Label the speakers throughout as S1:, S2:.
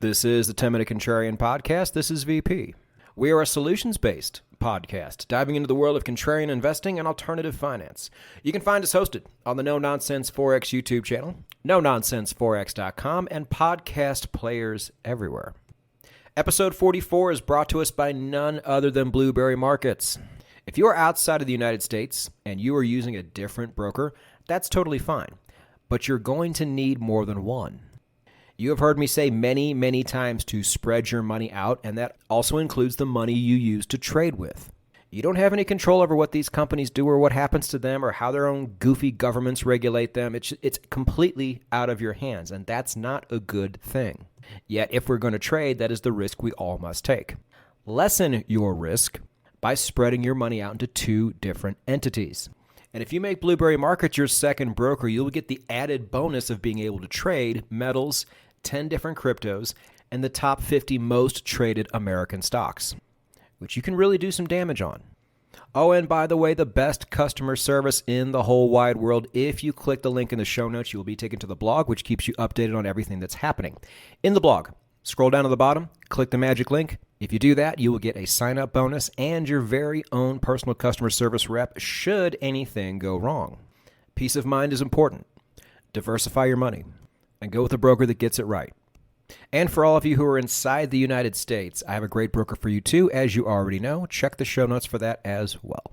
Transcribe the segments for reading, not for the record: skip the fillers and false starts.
S1: This is the 10-Minute Contrarian Podcast. This is VP. We are a solutions-based podcast diving into the world of contrarian investing and alternative finance. You can find us hosted on the No Nonsense Forex YouTube channel, NoNonsenseForex.com, and podcast players everywhere. Episode 44 is brought to us by none other than Blueberry Markets. If you are outside of the United States and you are using a different broker, that's totally fine, but you're going to need more than one. You have heard me say many times to spread your money out, and that also includes the money you use to trade with. You don't have any control over what these companies do or what happens to them or how their own goofy governments regulate them. It's completely out of your hands, and that's not a good thing. Yet, if we're going to trade, that is the risk we all must take. Lessen your risk by spreading your money out into two different entities. And if you make Blueberry Markets your second broker, you'll get the added bonus of being able to trade metals, 10 different cryptos, and the top 50 most traded American stocks, which you can really do some damage on. Oh, and by the way, the best customer service in the whole wide world. If you click the link in the show notes, you will be taken to the blog, which keeps you updated on everything that's happening. In the blog, scroll down to the bottom, click the magic link. If you do that, you will get a sign-up bonus and your very own personal customer service rep should anything go wrong. Peace of mind is important. Diversify your money and go with a broker that gets it right. And for all of you who are inside the United States, I have a great broker for you too, as you already know. Check the show notes for that as well.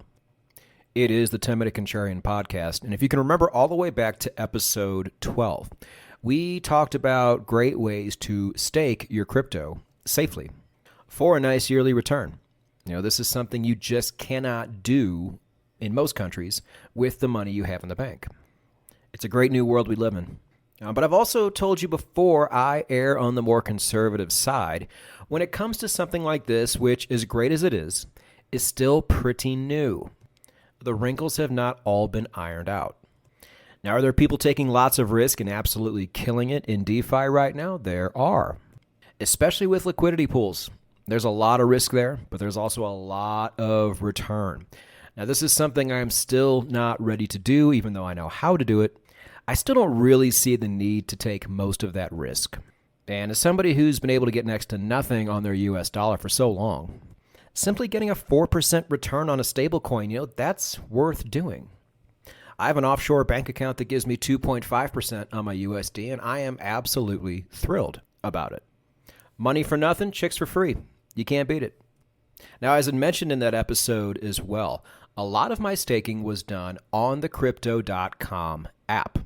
S1: It is the 10-Minute Contrarian Podcast, and if you can remember all the way back to episode 12, we talked about great ways to stake your crypto safely for a nice yearly return. You know, this is something you just cannot do in most countries with the money you have in the bank. It's a great new world we live in. But I've also told you before, I err on the more conservative side when it comes to something like this, which, as great as it is still pretty new. The wrinkles have not all been ironed out. Now, are there people taking lots of risk and absolutely killing it in DeFi right now? There are, especially with liquidity pools. There's a lot of risk there, but there's also a lot of return. Now, this is something I'm still not ready to do, even though I know how to do it. I still don't really see the need to take most of that risk. And as somebody who's been able to get next to nothing on their US dollar for so long, simply getting a 4% return on a stablecoin, that's worth doing. I have an offshore bank account that gives me 2.5% on my USD, and I am absolutely thrilled about it. Money for nothing, chicks for free. You can't beat it. Now, as I mentioned in that episode as well, a lot of my staking was done on the Crypto.com app,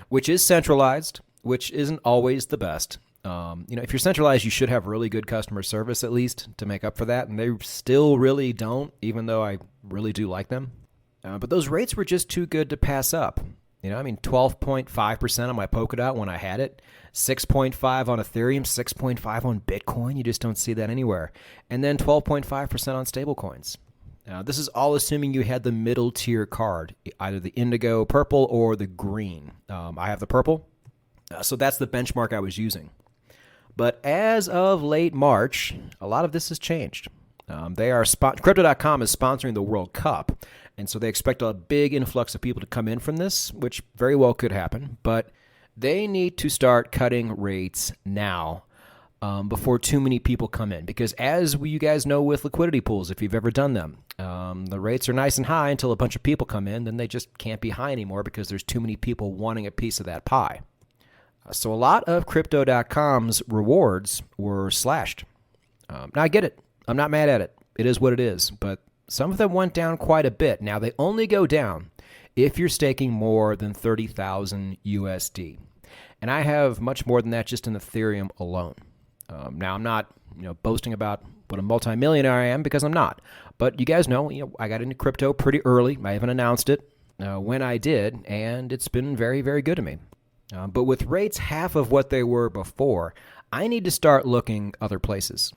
S1: which is centralized, which isn't always the best. If you're centralized, you should have really good customer service at least to make up for that, and they still really don't, even though I really do like them. But those rates were just too good to pass up. 12.5% on my Polkadot when I had it, 6.5 on Ethereum, 6.5 on Bitcoin. You just don't see that anywhere. And then 12.5% on stablecoins. This is all assuming you had the middle tier card, either the indigo purple or the green. I have the purple, so that's the benchmark I was using. But as of late March, a lot of this has changed. Crypto.com is sponsoring the World Cup, and so they expect a big influx of people to come in from this, which very well could happen. But they need to start cutting rates now before too many people come in. Because as you guys know with liquidity pools, if you've ever done them, the rates are nice and high until a bunch of people come in. Then they just can't be high anymore because there's too many people wanting a piece of that pie. So a lot of Crypto.com's rewards were slashed. Now, I get it. I'm not mad at it. It is what it is. But some of them went down quite a bit. Now, they only go down if you're staking more than 30,000 USD. And I have much more than that just in Ethereum alone. Now, I'm not boasting about what a multimillionaire I am, because I'm not. But you guys know, I got into crypto pretty early. I haven't announced it when I did, and it's been very, very good to me. But with rates half of what they were before, I need to start looking other places.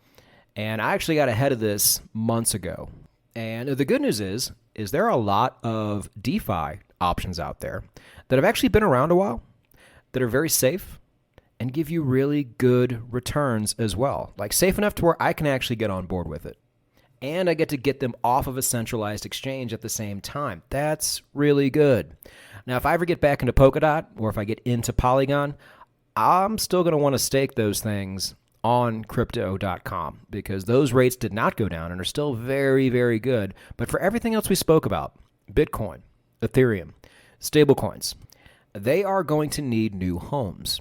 S1: And I actually got ahead of this months ago. And the good news is there are a lot of DeFi options out there that have actually been around a while, that are very safe, and give you really good returns as well. Like safe enough to where I can actually get on board with it. And I get to get them off of a centralized exchange at the same time. That's really good. Now, if I ever get back into Polkadot, or if I get into Polygon, I'm still going to want to stake those things on crypto.com because those rates did not go down and are still very, very good. But for everything else we spoke about, Bitcoin, Ethereum, stablecoins, they are going to need new homes.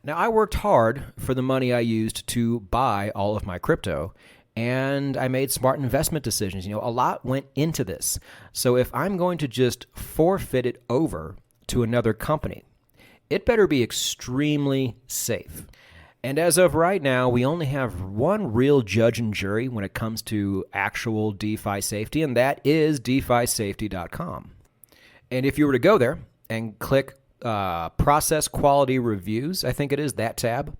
S1: Now, I worked hard for the money I used to buy all of my crypto, and I made smart investment decisions. A lot went into this. So if I'm going to just forfeit it over to another company, it better be extremely safe. And as of right now, we only have one real judge and jury when it comes to actual DeFi safety, and that is DeFiSafety.com. And if you were to go there and click process quality reviews, I think it is that tab,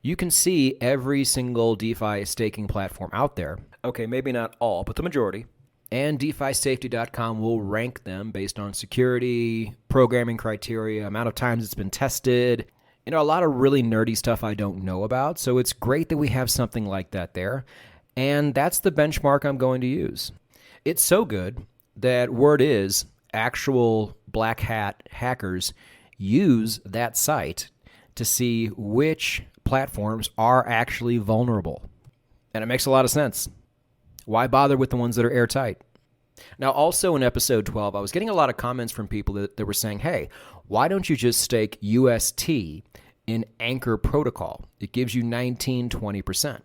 S1: you can see every single DeFi staking platform out there. Okay, maybe not all, but the majority. And DeFiSafety.com will rank them based on security, programming criteria, amount of times it's been tested. A lot of really nerdy stuff I don't know about, so it's great that we have something like that there. And that's the benchmark I'm going to use. It's so good that word is actual black hat hackers use that site to see which platforms are actually vulnerable. And it makes a lot of sense. Why bother with the ones that are airtight? Now, also in episode 12, I was getting a lot of comments from people that were saying, hey, why don't you just stake UST in Anchor Protocol? It gives you 19-20%.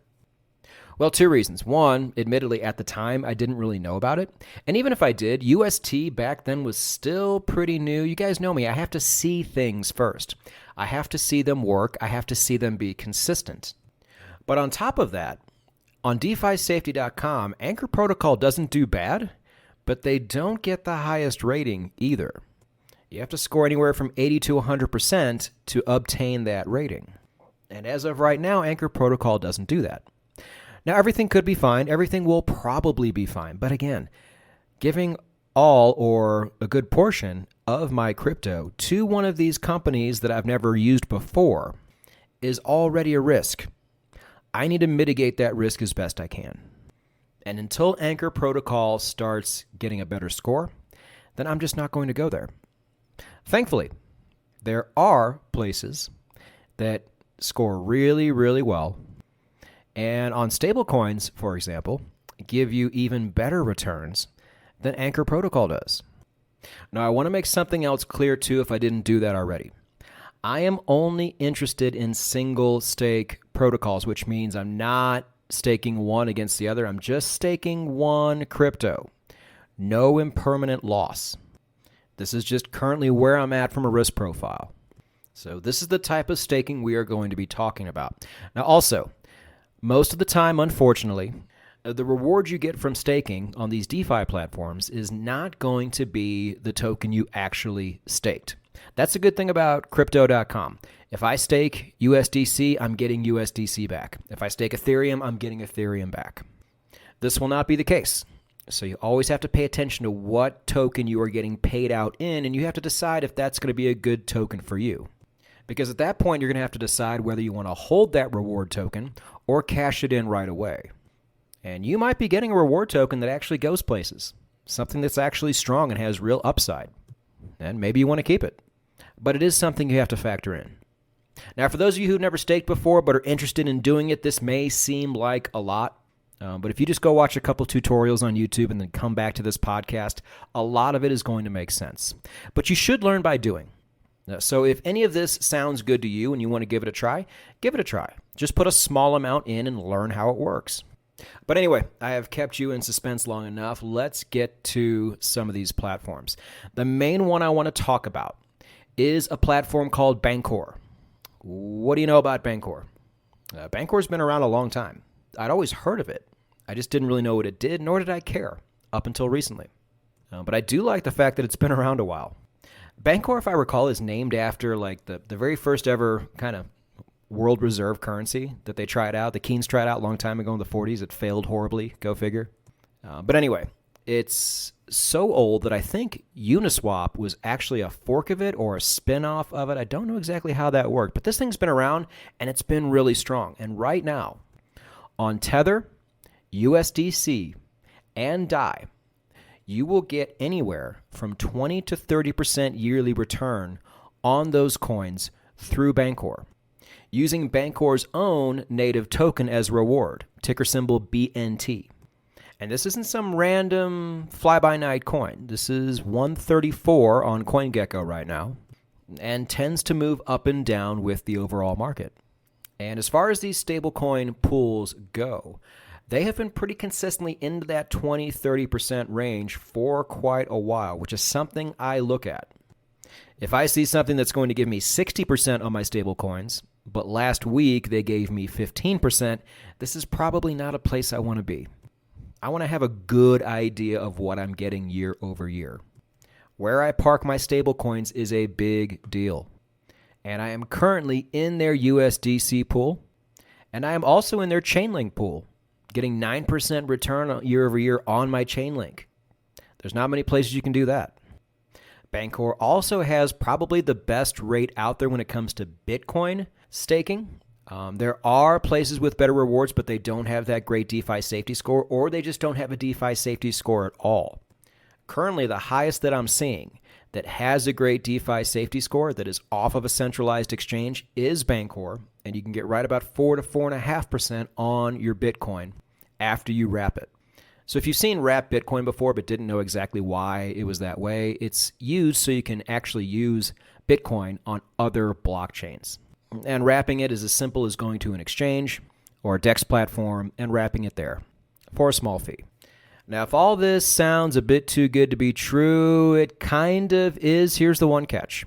S1: Well, two reasons. One, admittedly, at the time, I didn't really know about it. And even if I did, UST back then was still pretty new. You guys know me. I have to see things first. I have to see them work. I have to see them be consistent. But on top of that, on DeFiSafety.com, Anchor Protocol doesn't do bad, but they don't get the highest rating either. You have to score anywhere from 80 to 100% to obtain that rating. And as of right now, Anchor Protocol doesn't do that. Now, everything could be fine. Everything will probably be fine. But again, giving all or a good portion of my crypto to one of these companies that I've never used before is already a risk. I need to mitigate that risk as best I can. And until Anchor Protocol starts getting a better score, then I'm just not going to go there. Thankfully, there are places that score really, really well. And on stablecoins, for example, give you even better returns than Anchor Protocol does. Now, I want to make something else clear too if I didn't do that already. I am only interested in single stake protocols, which means I'm not staking one against the other. I'm just staking one crypto. No impermanent loss. This is just currently where I'm at from a risk profile. So this is the type of staking we are going to be talking about. Now also, most of the time, unfortunately, the reward you get from staking on these DeFi platforms is not going to be the token you actually staked. That's a good thing about Crypto.com. If I stake USDC, I'm getting USDC back. If I stake Ethereum, I'm getting Ethereum back. This will not be the case. So you always have to pay attention to what token you are getting paid out in, and you have to decide if that's going to be a good token for you. Because at that point, you're going to have to decide whether you want to hold that reward token or cash it in right away. And you might be getting a reward token that actually goes places, something that's actually strong and has real upside. And maybe you want to keep it. But it is something you have to factor in. Now, for those of you who've never staked before but are interested in doing it, this may seem like a lot. But if you just go watch a couple tutorials on YouTube and then come back to this podcast, a lot of it is going to make sense. But you should learn by doing. So if any of this sounds good to you and you want to give it a try, give it a try. Just put a small amount in and learn how it works. But anyway, I have kept you in suspense long enough. Let's get to some of these platforms. The main one I want to talk about is a platform called Bancor. What do you know about Bancor? Bancor's been around a long time. I'd always heard of it. I just didn't really know what it did, nor did I care up until recently. But I do like the fact that it's been around a while. Bancor, if I recall, is named after like the very first ever kind of world reserve currency that they tried out. The Keens tried out a long time ago in the 40s. It failed horribly. Go figure. But anyway, it's so old that I think Uniswap was actually a fork of it or a spin-off of it. I don't know exactly how that worked, but this thing's been around and it's been really strong. And right now, on Tether, USDC, and DAI, you will get anywhere from 20 to 30% yearly return on those coins through Bancor. using Bancor's own native token as reward, ticker symbol BNT. And this isn't some random fly-by-night coin. This is 134 on CoinGecko right now and tends to move up and down with the overall market. And as far as these stablecoin pools go, they have been pretty consistently into that 20-30% range for quite a while, which is something I look at. If I see something that's going to give me 60% on my stablecoins, but last week they gave me 15%, this is probably not a place I want to be. I want to have a good idea of what I'm getting year over year. Where I park my stablecoins is a big deal. And I am currently in their USDC pool, and I am also in their Chainlink pool, getting 9% return year over year on my Chainlink. There's not many places you can do that. Bancor also has probably the best rate out there when it comes to Bitcoin staking. There are places with better rewards, but they don't have that great DeFi safety score, or they just don't have a DeFi safety score at all. Currently, the highest that I'm seeing that has a great DeFi safety score that is off of a centralized exchange is Bancor, and you can get right about 4 to 4.5% on your Bitcoin after you wrap it. So if you've seen wrap Bitcoin before but didn't know exactly why it was that way, it's used so you can actually use Bitcoin on other blockchains. And wrapping it is as simple as going to an exchange or a DEX platform and wrapping it there for a small fee. Now, if all this sounds a bit too good to be true, it kind of is. Here's the one catch.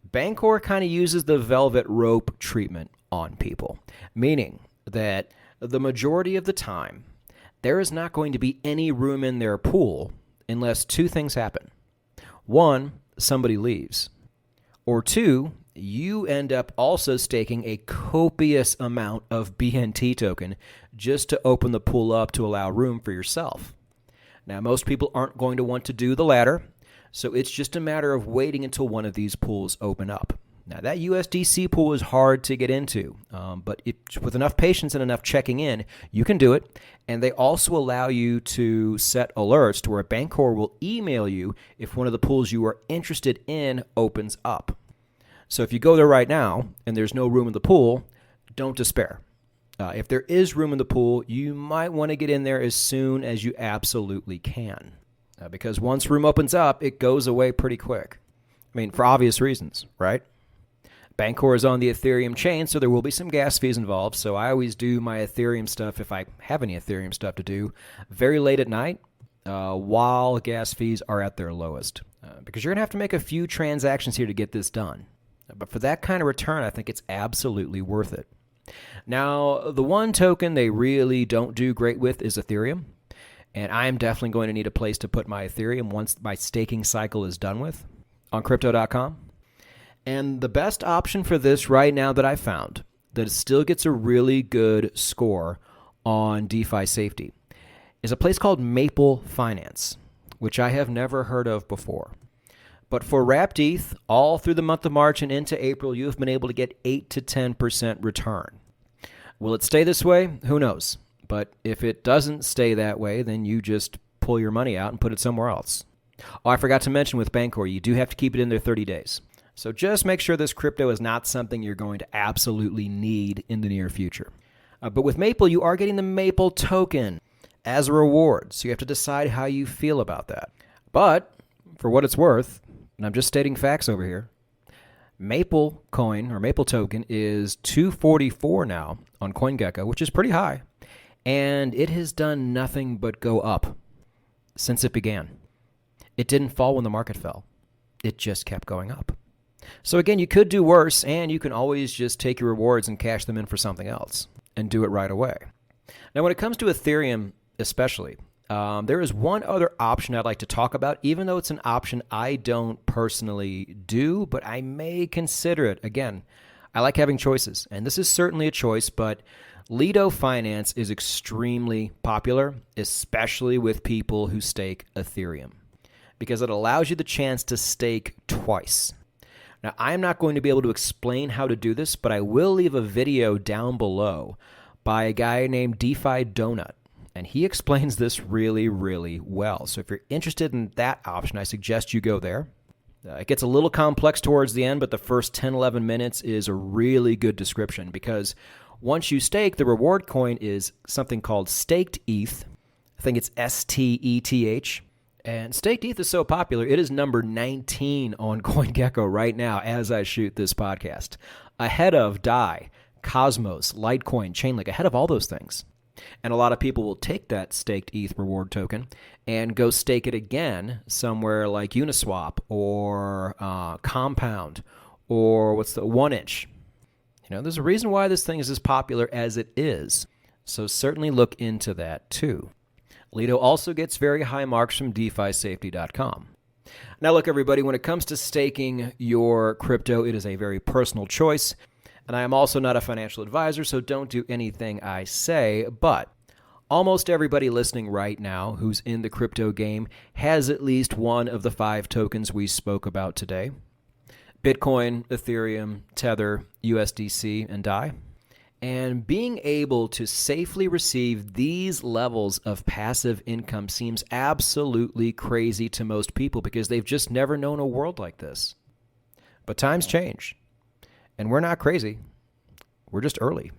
S1: Bancor kind of uses the velvet rope treatment on people, meaning that the majority of the time, there is not going to be any room in their pool unless two things happen. One, somebody leaves. Or two, you end up also staking a copious amount of BNT token just to open the pool up to allow room for yourself. Now, most people aren't going to want to do the latter, so it's just a matter of waiting until one of these pools open up. Now, that USDC pool is hard to get into, but with enough patience and enough checking in, you can do it. And they also allow you to set alerts to where Bancor will email you if one of the pools you are interested in opens up. So if you go there right now and there's no room in the pool, don't despair. If there is room in the pool, you might want to get in there as soon as you absolutely can. Because once room opens up, it goes away pretty quick. I mean, for obvious reasons, right? Bancor is on the Ethereum chain, so there will be some gas fees involved. So I always do my Ethereum stuff, if I have any Ethereum stuff to do, very late at night while gas fees are at their lowest. Because you're going to have to make a few transactions here to get this done. But for that kind of return, I think it's absolutely worth it. Now, the one token they really don't do great with is Ethereum. And I'm definitely going to need a place to put my Ethereum once my staking cycle is done with on Crypto.com. And the best option for this right now that I found that still gets a really good score on DeFi safety is a place called Maple Finance, which I have never heard of before. But for wrapped ETH, all through the month of March and into April, you have been able to get 8 to 10% return. Will it stay this way? Who knows? But if it doesn't stay that way, then you just pull your money out and put it somewhere else. Oh, I forgot to mention with Bancor, you do have to keep it in there 30 days. So just make sure this crypto is not something you're going to absolutely need in the near future. But with Maple, you are getting the Maple token as a reward. So you have to decide how you feel about that. But for what it's worth, and I'm just stating facts over here, Maple coin or Maple token is 244 now on CoinGecko, which is pretty high. And it has done nothing but go up since it began. It didn't fall when the market fell. It just kept going up. So again, you could do worse, and you can always just take your rewards and cash them in for something else and do it right away. Now, when it comes to Ethereum especially, there is one other option I'd like to talk about, even though it's an option I don't personally do, but I may consider it. Again, I like having choices, and this is certainly a choice, but Lido Finance is extremely popular, especially with people who stake Ethereum, because it allows you the chance to stake twice. Now, I'm not going to be able to explain how to do this, but I will leave a video down below by a guy named DeFi Donut, and he explains this really, really well. So if you're interested in that option, I suggest you go there. It gets a little complex towards the end, but the first 10, 11 minutes is a really good description because once you stake, the reward coin is something called staked ETH. I think it's STETH. And staked ETH is so popular, it is number 19 on CoinGecko right now as I shoot this podcast. Ahead of DAI, Cosmos, Litecoin, Chainlink, ahead of all those things. And a lot of people will take that staked ETH reward token and go stake it again somewhere like Uniswap or Compound or what's the 1inch. There's a reason why this thing is as popular as it is. So certainly look into that too. Lido also gets very high marks from DeFiSafety.com. Now look, everybody, when it comes to staking your crypto, it is a very personal choice. And I am also not a financial advisor, so don't do anything I say. But almost everybody listening right now who's in the crypto game has at least one of the 5 tokens we spoke about today. Bitcoin, Ethereum, Tether, USDC, and DAI. And being able to safely receive these levels of passive income seems absolutely crazy to most people because they've just never known a world like this. But times change. And we're not crazy. We're just early.